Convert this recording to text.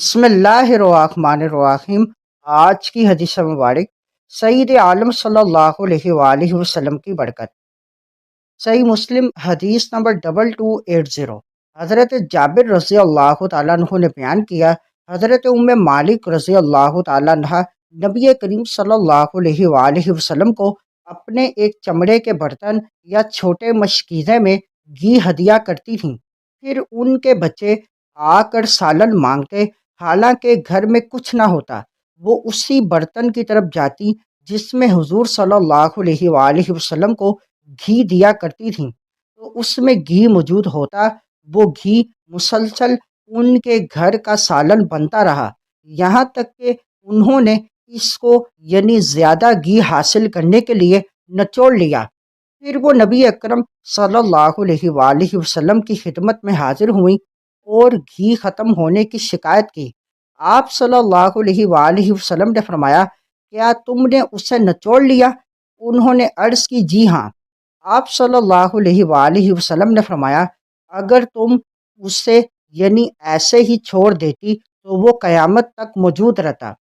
بسم اللہ الرحمن الرحیم۔ آج کی حدیث مبارک سید عالم صلی اللہ علیہ وآلہ وسلم کی برکت۔ صحیح مسلم حدیث نمبر 2280۔ حضرت جابر رضی اللہ تعالیٰ عنہ نے بیان کیا، حضرت مالک رضی اللہ تعالیٰ عنہ نبی کریم صلی اللہ علیہ وآلہ وسلم کو اپنے ایک چمڑے کے برتن یا چھوٹے مشکیزے میں گھی ہدیہ کرتی تھیں۔ پھر ان کے بچے آ کر سالن مانگتے، حالانکہ گھر میں کچھ نہ ہوتا۔ وہ اسی برتن کی طرف جاتی جس میں حضور صلی اللہ علیہ وآلہ وسلم کو گھی دیا کرتی تھیں، تو اس میں گھی موجود ہوتا۔ وہ گھی مسلسل ان کے گھر کا سالن بنتا رہا، یہاں تک کہ انہوں نے اس کو یعنی زیادہ گھی حاصل کرنے کے لیے نچوڑ لیا۔ پھر وہ نبی اکرم صلی اللہ علیہ وآلہ وسلم کی خدمت میں حاضر ہوئیں اور گھی ختم ہونے کی شکایت کی۔ آپ صلی اللہ علیہ وآلہ وسلم نے فرمایا، کیا تم نے اسے نچوڑ لیا؟ انہوں نے عرض کی، جی ہاں۔ آپ صلی اللہ علیہ وآلہ وسلم نے فرمایا، اگر تم اسے یعنی ایسے ہی چھوڑ دیتی تو وہ قیامت تک موجود رہتا۔